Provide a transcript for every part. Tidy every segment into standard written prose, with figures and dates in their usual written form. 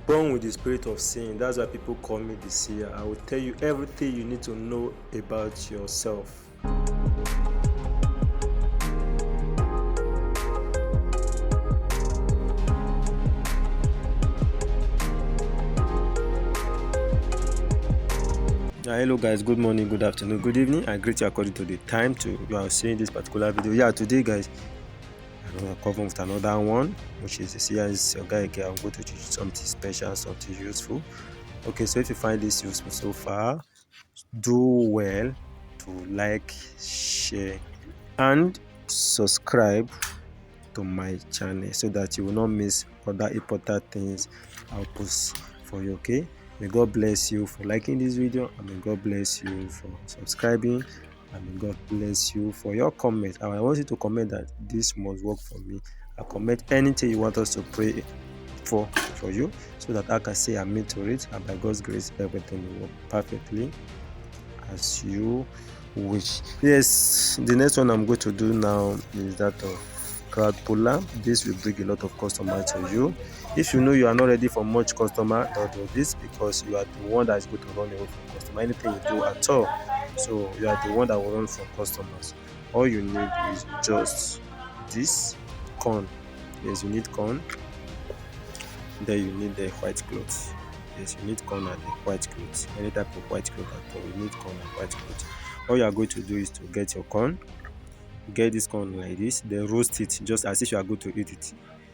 born with the spirit of seeing. That's why people call me the seer. I will tell you everything you need to know about yourself. Hello guys, good morning, good afternoon, good evening. I greet you according to the time you are seeing this particular video. Today guys, I'm gonna come with another one, which is this is your guy again. I'm going to teach you something special, something useful. Okay, so if you find this useful so far, do well to like, share, and subscribe to my channel so that you will not miss other important things I'll post for you. Okay, may God bless you for liking this video, and may God bless you for subscribing, and may God bless you for your comment. And I want you to comment that this must work for me. I comment anything you want us to pray for you, so that I can say I'm into it, and by God's grace everything will work perfectly as you wish. Yes, the next one I'm going to do now is that of crowd puller. This will bring a lot of customers to you. If you know you are not ready for much customer, don't do this, because you are the one that is going to run away from customer. Anything you do at all, so you are the one that will run from customers. All you need is just this corn. Yes, you need corn. Then you need the white clothes. Yes, you need corn and the white clothes. Any type of white cloth at all, you need corn and white clothes. All you are going to do is to get your corn, get this corn like this, then roast it just as if you are going to eat it.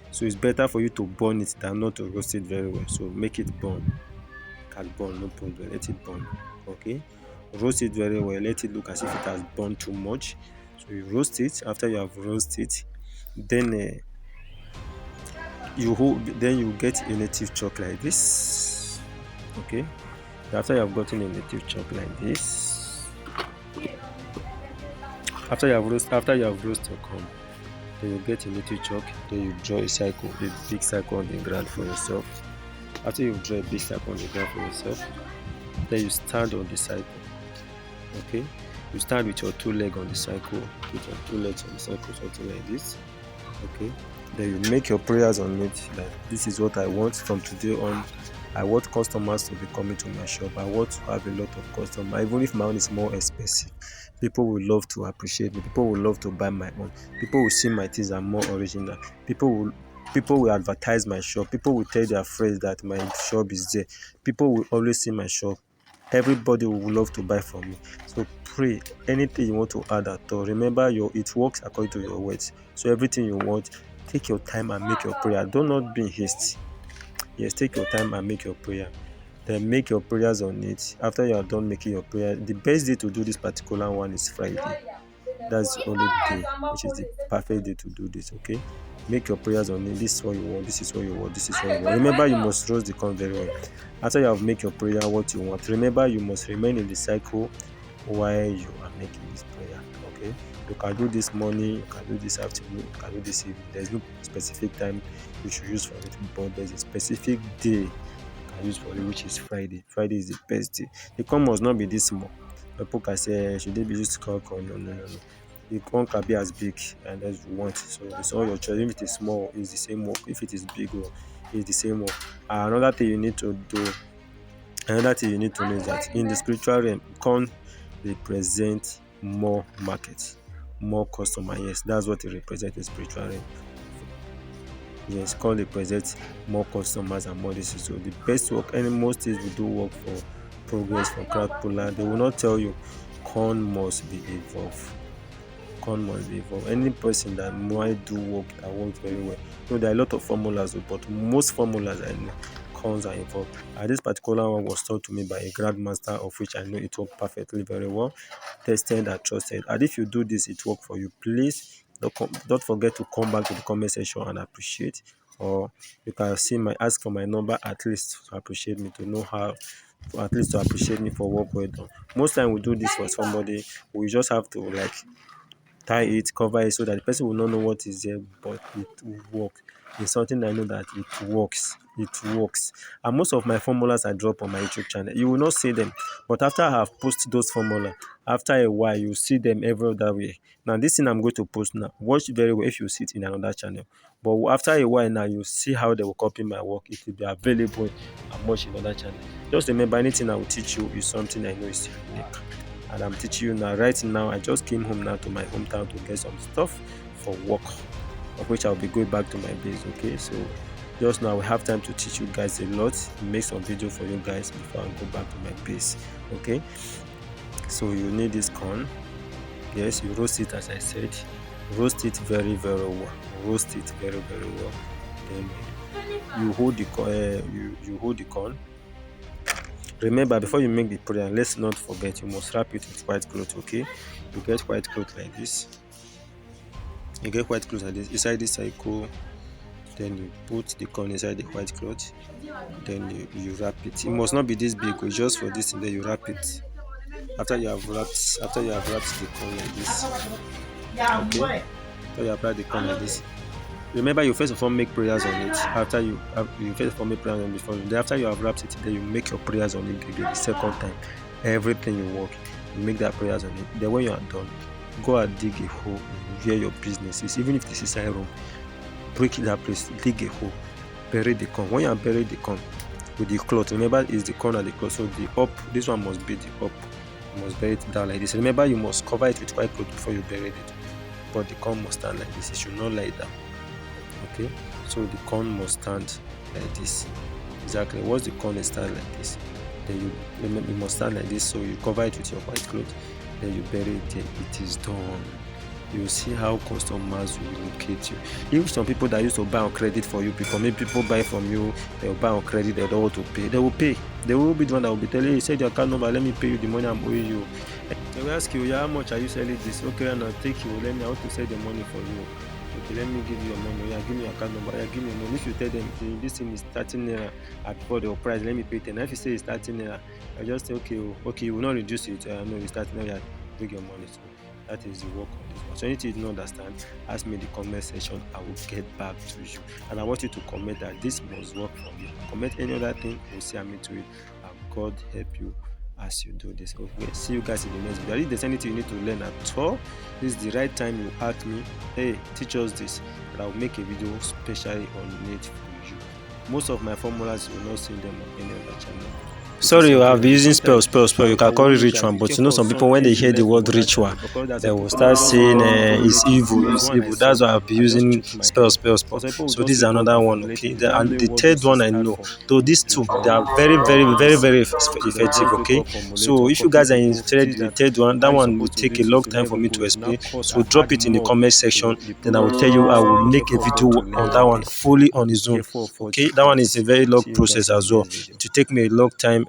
So it's better for you to burn it than not to roast it very well. So make it burn. You can burn, no problem. Let it burn. Okay. Roast it very well. Let it look as if it has burned too much. So you roast it. After you have roasted it, then you get a native chalk like this. Okay, after you have gotten a native chalk like this, after you have roasted your corn, then you get a native chalk. Then you draw a circle, a big circle on the ground for yourself. After you draw a big circle on the ground for yourself, then you stand on the cycle. Okay, you stand with your two legs on the cycle, with your two legs on the cycle, something like this. Okay, then you make your prayers on it, like this is what I want from today on. I want customers to be coming to my shop. I want to have a lot of customers. Even if my own is more expensive, people will love to appreciate me. People will love to buy my own. People will see my things are more original. People will advertise my shop. People will tell their friends that my shop is there. People will always see my shop. Everybody will love to buy from me. So pray anything you want to add at all. Remember, it works according to your words. So everything you want, take your time and make your prayer. Do not be in haste. Yes, take your time and make your prayer. Then make your prayers on it. After you are done making your prayer, the best day to do this particular one is Friday. That's the only day which is the perfect day to do this. Okay, make your prayers on it. This is what you want, this is what you want, this is what you want. Remember, you must roast the corn very well. After you have made your prayer what you want, remember you must remain in the cycle while you are making this prayer. Okay, you can do this morning, you can do this afternoon, you can do this evening. There's no specific time you should use for it, but there's a specific day you can use for it, which is Friday. Friday is the best day. The corn must not be this small. People can say, should they be used to call corn? No, no, no, no. The corn can be as big and as you want. So it's all your choice. If it is small, it's the same work. If it is big, it's the same work. Another thing you need to do, another thing you need to know is that in the spiritual realm, corn represent more markets, more customer. Yes, that's what it represents in spiritual realm. Yes, corn represents more customers and more this. So the best work, and most things we do work for progress, for crowd puller. They will not tell you corn must be evolved. Corn must be evolved. Any person that might do work that works very well. There are a lot of formulas, but most formulas are in corns are involved. And this particular one was taught to me by a grandmaster, of which I know it worked perfectly very well, tested and trusted. And if you do this, it worked for you. Please don't forget to come back to the comment section and appreciate, or you can ask for my number at least to appreciate me, to know how, at least to appreciate me for work well done. Most time we do this for somebody, we just have to tie it, cover it, so that the person will not know what is there, but it will work. It's something I know that it works. It works. And most of my formulas I drop on my YouTube channel. You will not see them, but after I have posted those formula, after a while you see them every other way. Now this thing I'm going to post now, watch very well if you see it in another channel. But after a while now, you see how they will copy my work. It will be available and much in other channel. Just remember, anything I will teach you is something I know is unique. And I'm teaching you now. Right now, I just came home now to my hometown to get some stuff for work, of which I'll be going back to my base. Okay, so just now we have time to teach you guys a lot, make some video for you guys before I go back to my base. Okay, so you need this corn. Yes, you roast it as I said. Roast it very well. Roast it very well. Then you hold the you hold the corn. Remember, before you make the prayer, let's not forget you must wrap it with white cloth. Okay, you get white cloth like this. You get white cloth like this inside this cycle. Then you put the corn inside the white cloth. Then you wrap it. It must not be this big. Just for this, and then you wrap it. After you have wrapped the corn like this. Okay. After you apply the corn like this. Remember, you first of all make prayers on it. After you first of all make prayers on it before. Then after you have wrapped it, then you make your prayers on it again the second time. Everything you work, you make that prayers on it. Then when you are done, go and dig a hole where your business is. Even if this is a room, break that place, dig a hole, bury the corn. When you are buried the corn with the cloth, remember it's the corn and the cloth. So the up, this one must be the up. You must bury it down like this. Remember, you must cover it with white cloth before you bury it. But the corn must stand like this. It should not lie down. Okay, so the corn must stand like this. Exactly. Once the corn is stand like this, then you must stand like this. So you cover it with your white cloth, then you bury it there. It is done. You see how customers will locate you. Even some people that used to buy on credit for you before, maybe people buy from you, they will buy on credit, they don't want to pay. They will pay. They will be the one that will be telling you, say your account number, let me pay you the money I'm owing you. They will ask you, yeah, how much are you selling this? Okay, and I'll take you. I want to sell the money for you. Okay, let me give you your money. Yeah, give me your account number. Yeah, give me your money. If you tell them this thing is 13 naira at for the price, let me pay 10. If you say it's 13 naira, I just say okay, you will not reduce it. No, it's 13 naira. Bring your money. So that is the work on this one. So anything you don't understand, ask me in the comment section. I will get back to you. And I want you to comment that this must work for you. Comment any other thing, we'll see I'm into it. And God help you as you do this. Okay, see you guys in the next video. If there's anything you need to learn at all, this is the right time you ask me, hey, teach us this, and I'll make a video specially on it for you. Most of my formulas you will not see them on any other channel. Sorry, you have been using spell. You can call it ritual, but you know some people when they hear the word ritual, they will start saying it's evil, it's evil. That's why I'll be using spell. So this is another one, okay? And the third one I know. Though these two, they are very effective, okay? So if you guys are interested in the third one, that one will take a long time for me to explain. So drop it in the comment section, then I will tell you I will make a video on that one fully on its own. Okay, that one is a very long process as well. It will take me a long time.